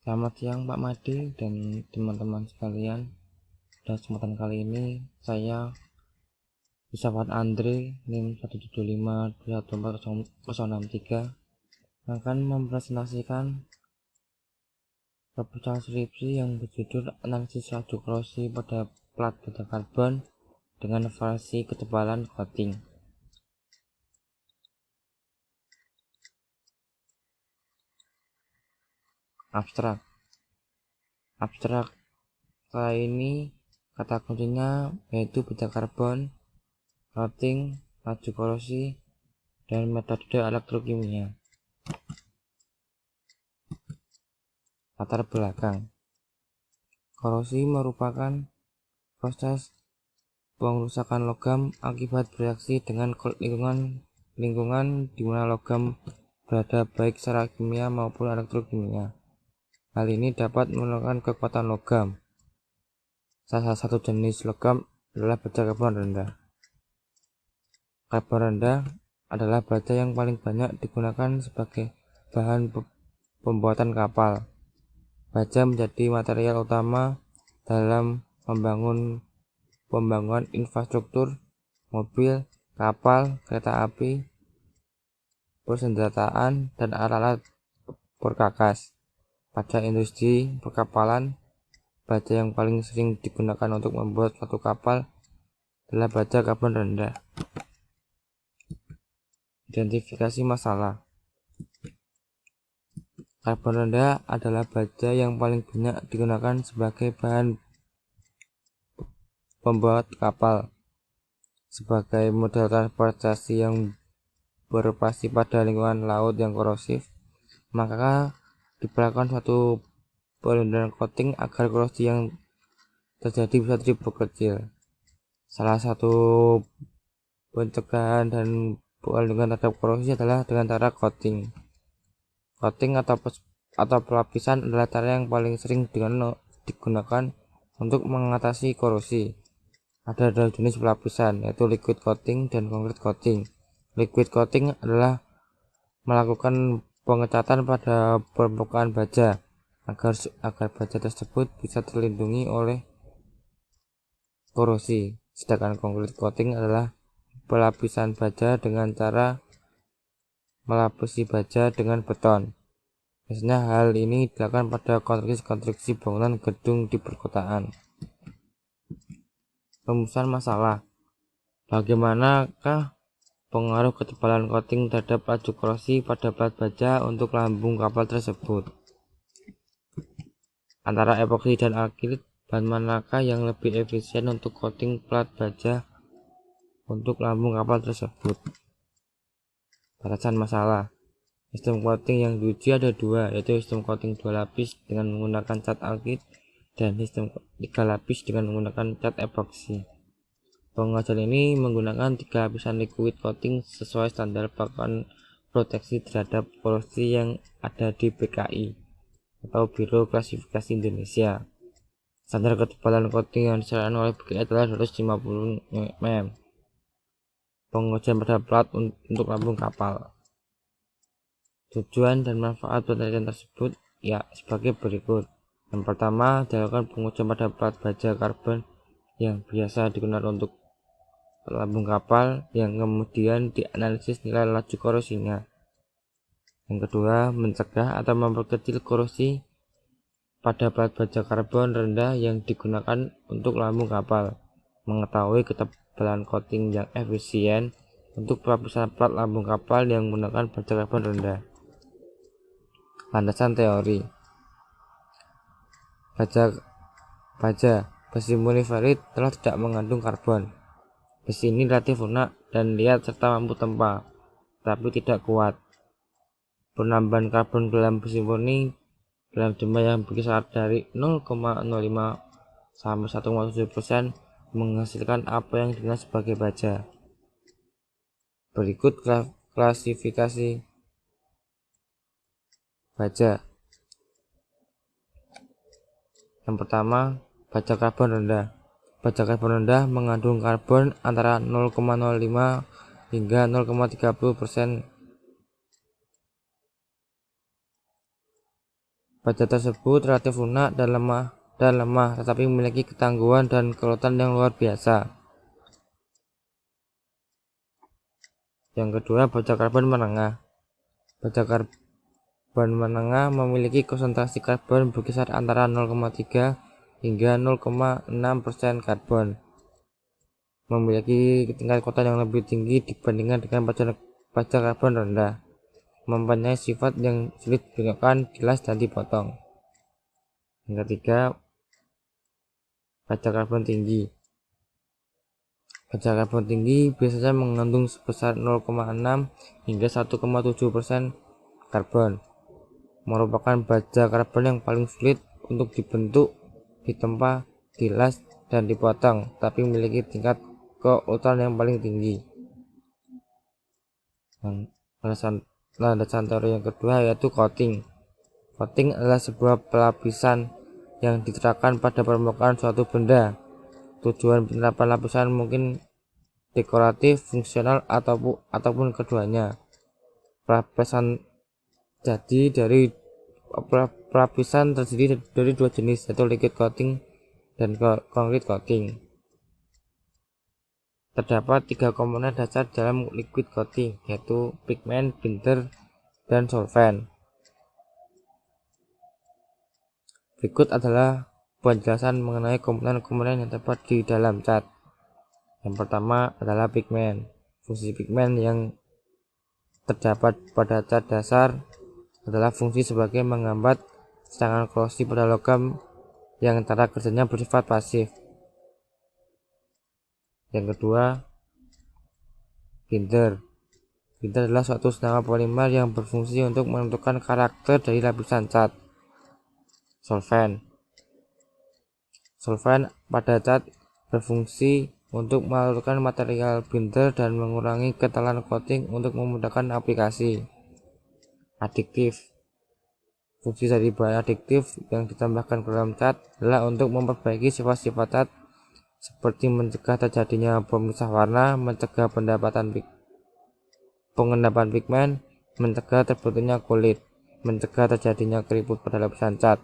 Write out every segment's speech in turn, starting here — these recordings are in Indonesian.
Selamat siang Pak Made dan teman-teman sekalian. Dan kesempatan kali ini saya Pesawat Andre NIM 175214063 akan mempresentasikan proposal skripsi yang berjudul Analisis Laju Korosi pada Plat Baja Karbon dengan variasi ketebalan coating. Abstrak kali ini kata kuncinya yaitu baja karbon, coating, laju korosi, dan metode elektrokimia. Latar belakang. Korosi merupakan proses pengrusakan logam akibat bereaksi dengan lingkungan di mana logam berada baik secara kimia maupun elektrokimia. Hal ini dapat menurunkan kekuatan logam. Salah satu jenis logam adalah baja karbon rendah. Karbon rendah adalah baja yang paling banyak digunakan sebagai bahan pembuatan kapal. Baja menjadi material utama dalam pembangunan infrastruktur, mobil, kapal, kereta api, persenjataan, dan alat-alat perkakas. Pada industri perkapalan, baja yang paling sering digunakan untuk membuat suatu kapal adalah baja karbon rendah. Identifikasi masalah. Karbon rendah adalah baja yang paling banyak digunakan sebagai bahan pembuat kapal. Sebagai model transportasi yang beroperasi pada lingkungan laut yang korosif, maka diperlakukan suatu pelindungan coating agar korosi yang terjadi bisa diperkecil. Salah satu pencegahan dan pelindungan terhadap korosi adalah dengan cara coating. Coating atau pelapisan adalah cara yang paling sering digunakan untuk mengatasi korosi. Ada dua jenis pelapisan, yaitu liquid coating dan concrete coating. Liquid coating adalah melakukan pengecatan pada permukaan baja agar baja tersebut bisa terlindungi oleh korosi. Sedangkan concrete coating adalah pelapisan baja dengan cara melapisi baja dengan beton. Biasanya hal ini dilakukan pada konstruksi bangunan gedung di perkotaan. Rumusan masalah. Bagaimanakah pengaruh ketebalan coating terhadap laju korosi pada plat baja untuk lambung kapal tersebut? Antara epoksi dan akrilik, bahan manakah yang lebih efisien untuk coating plat baja untuk lambung kapal tersebut? Batasan masalah. Sistem coating yang diuji ada dua, yaitu sistem coating 2 lapis dengan menggunakan cat alkit dan sistem 3 lapis dengan menggunakan cat epoksi. Pengujian ini menggunakan 3 lapisan liquid coating sesuai standar pakan proteksi terhadap korosi yang ada di BKI atau Biro Klasifikasi Indonesia. Standar ketebalan coating yang disarankan oleh BKI adalah 250 mm. Pengujian pada plat untuk lambung kapal. Tujuan dan manfaat penelitian tersebut sebagai berikut. Yang pertama, dilakukan pengujian pada plat baja karbon yang biasa digunakan untuk lambung kapal yang kemudian dianalisis nilai laju korosinya. Yang kedua, mencegah atau memperkecil korosi pada plat baja karbon rendah yang digunakan untuk lambung kapal. Mengetahui ketebalan coating yang efisien untuk pelapisan plat lambung kapal yang menggunakan baja karbon rendah. Landasan teori. Besi murni-ferrit telah tidak mengandung karbon. Besi ini relatif lunak dan liat serta mampu tempa, tapi tidak kuat. Penambahan karbon dalam besi murni dalam jumlah yang berkisar dari 0,05 sampai 1,7% menghasilkan apa yang dikenal sebagai baja. Berikut klasifikasi baja. Yang pertama, baja karbon rendah. Baja karbon rendah mengandung karbon antara 0,05 hingga 0,30%. Baja tersebut relatif lunak dan lemah, tetapi memiliki ketangguhan dan kerutan yang luar biasa. Yang kedua, baja karbon menengah. Baja karbon menengah memiliki konsentrasi karbon berkisar antara 0,3 hingga 0,6% karbon. Memiliki tingkat kerutan yang lebih tinggi dibandingkan dengan baja karbon rendah. Mempunyai sifat yang sulit digunakan, dilas dan dipotong. Yang ketiga, baja karbon tinggi. Baja karbon tinggi biasanya mengandung sebesar 0,6 hingga 1,7% karbon. Merupakan baja karbon yang paling sulit untuk dibentuk, ditempa, dilas, dan dipotong, tapi memiliki tingkat keutuhan yang paling tinggi. Landasan teori yang kedua yaitu coating. Coating adalah sebuah pelapisan yang diterapkan pada permukaan suatu benda. Tujuan penerapan lapisan mungkin dekoratif, fungsional, ataupun keduanya. Pelapisan terdiri dari dua jenis, yaitu liquid coating dan concrete coating. Terdapat tiga komponen dasar dalam liquid coating, yaitu pigment, binder, dan solvent. Berikut adalah penjelasan mengenai komponen-komponen yang terdapat di dalam cat. Yang pertama adalah pigment. Fungsi pigment yang terdapat pada cat dasar adalah fungsi sebagai menghambat serangan korosi pada logam yang cara kerjanya bersifat pasif. Yang kedua, binder. Binder adalah suatu senyawa polimer yang berfungsi untuk menentukan karakter dari lapisan cat. Solvent. Solvent pada cat berfungsi untuk melarutkan material binder dan mengurangi ketebalan coating untuk memudahkan aplikasi. Adiktif. Fungsi dari bahan adiktif yang ditambahkan ke dalam cat adalah untuk memperbaiki sifat-sifat cat seperti mencegah terjadinya pemisah warna, mencegah pengendapan pigmen, mencegah terbentuknya kulit, mencegah terjadinya keriput pada lapisan cat.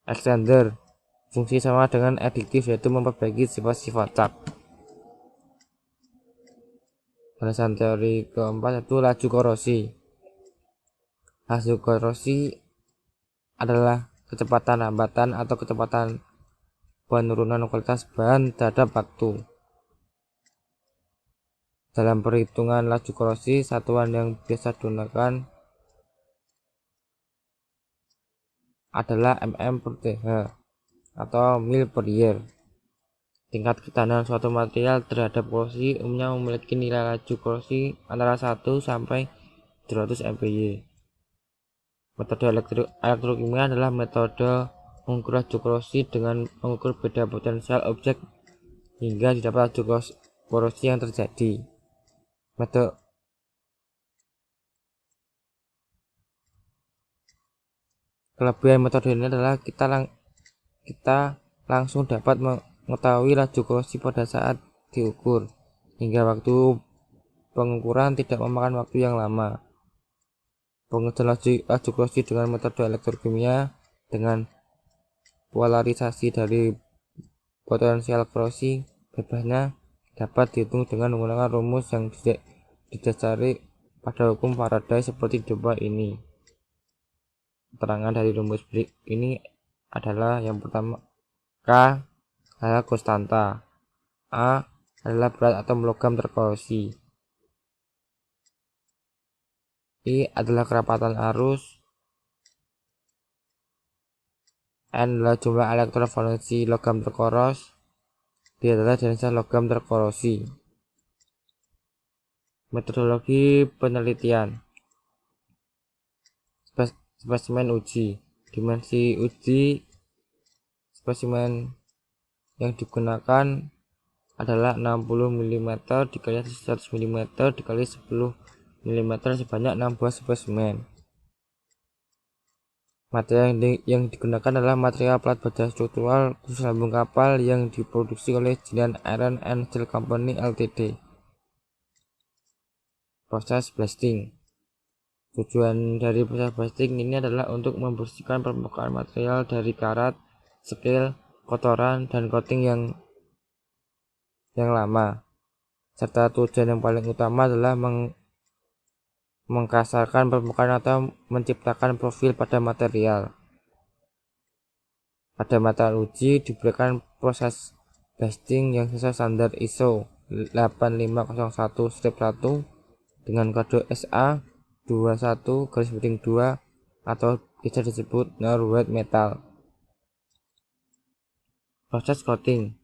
Extender. Fungsi sama dengan adiktif, yaitu memperbaiki sifat-sifat cat. Balasan teori keempat yaitu laju korosi. Laju korosi adalah kecepatan hambatan atau kecepatan penurunan kualitas bahan terhadap waktu. Dalam perhitungan laju korosi, satuan yang biasa digunakan adalah mm per th atau mil per year. Tingkat ketahanan suatu material terhadap korosi umumnya memiliki nilai laju korosi antara 1 sampai 200 mpy. Metode elektrokimia adalah metode mengukur laju korosi dengan mengukur beda potensial objek hingga didapat laju korosi yang terjadi. Kelebihan metode ini adalah kita langsung dapat mengetahui laju korosi pada saat diukur, hingga waktu pengukuran tidak memakan waktu yang lama. Pengujian laju korosi dengan metode elektrokimia dengan polarisasi dari potensial korosi bebasnya dapat dihitung dengan menggunakan rumus yang didasari pada hukum Faraday seperti di bawah ini. Keterangan dari rumus ini adalah yang pertama, K adalah konstanta, A adalah berat atom logam terkorosi, I adalah kerapatan arus, N adalah jumlah elektron valensi logam terkoros, D adalah densitas logam terkorosi. Metodologi penelitian. Spesimen uji. Dimensi uji spesimen yang digunakan adalah 60 mm dikali 100 mm dikali 10 mm sebanyak 6 buah spesimen. Material yang digunakan adalah material plat baja struktural khusus lambung kapal yang diproduksi oleh Jinan Iron and Steel Company Ltd. Proses blasting. Tujuan dari proses busting ini adalah untuk membersihkan permukaan material dari karat, sekil, kotoran, dan coating yang lama. Serta tujuan yang paling utama adalah mengkasarkan permukaan atau menciptakan profil pada material. Pada material uji diberikan proses busting yang sesuai standar ISO 8501-1 dengan kode SA 21-2 atau bisa disebut Norwood metal. Proses coating.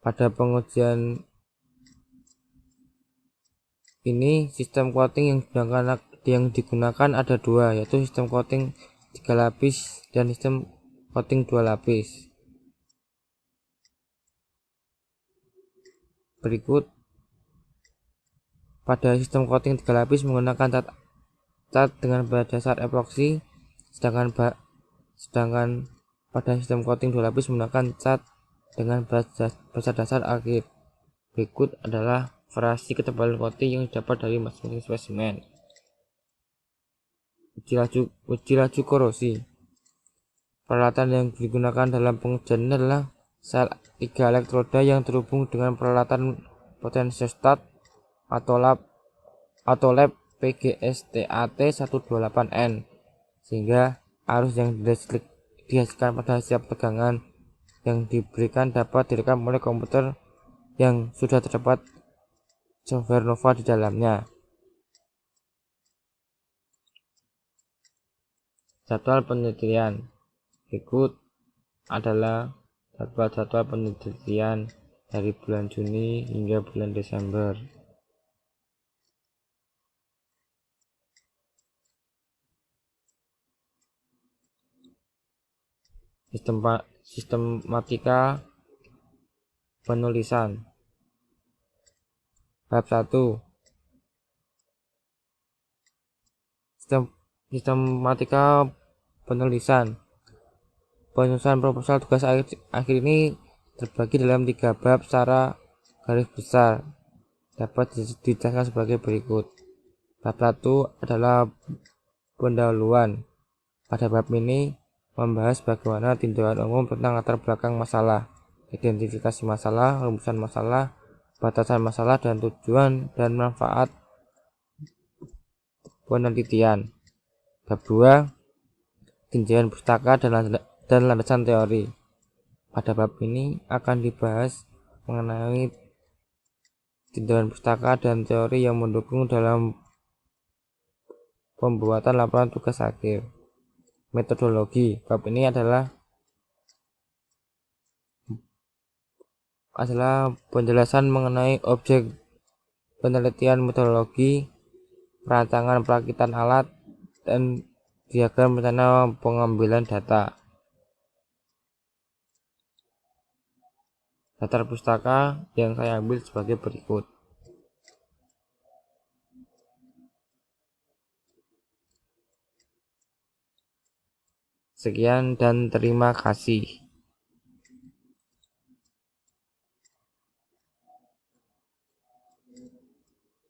Pada pengujian ini sistem coating yang digunakan ada dua, yaitu sistem coating 3 lapis dan sistem coating 2 lapis. Berikut pada sistem coating 3 lapis menggunakan cat dengan bahan dasar epoksi, sedangkan pada sistem coating 2 lapis menggunakan cat dengan bahan dasar akrit. Berikut adalah variasi ketebalan coating yang didapat dari masing-masing spesimen. Uji laju korosi. Peralatan yang digunakan dalam pengujian adalah sel 3 elektroda yang terhubung dengan peralatan potensiostat atau lab PGSTAT 128N, sehingga arus yang dihasilkan pada setiap tegangan yang diberikan dapat direkam oleh komputer yang sudah terdapat software Nova di dalamnya. Jadwal penelitian. Berikut adalah jadwal penelitian dari bulan Juni hingga bulan Desember. Sistematika penulisan. Bab 1. Sistematika penulisan. Penyusunan proposal tugas akhir ini terbagi dalam 3 bab secara garis besar. Dapat dijelaskan sebagai berikut. Bab 1 adalah pendahuluan. Pada bab ini membahas bagaimana tinjauan umum tentang latar belakang masalah, identifikasi masalah, rumusan masalah, batasan masalah, dan tujuan dan manfaat penelitian. Bab 2, tinjauan pustaka dan landasan teori. Pada bab ini akan dibahas mengenai tinjauan pustaka dan teori yang mendukung dalam pembuatan laporan tugas akhir. Metodologi. Bab ini adalah penjelasan mengenai objek penelitian, metodologi, perancangan perakitan alat, dan diagram rencana pengambilan data. Daftar pustaka yang saya ambil sebagai berikut. Sekian dan terima kasih.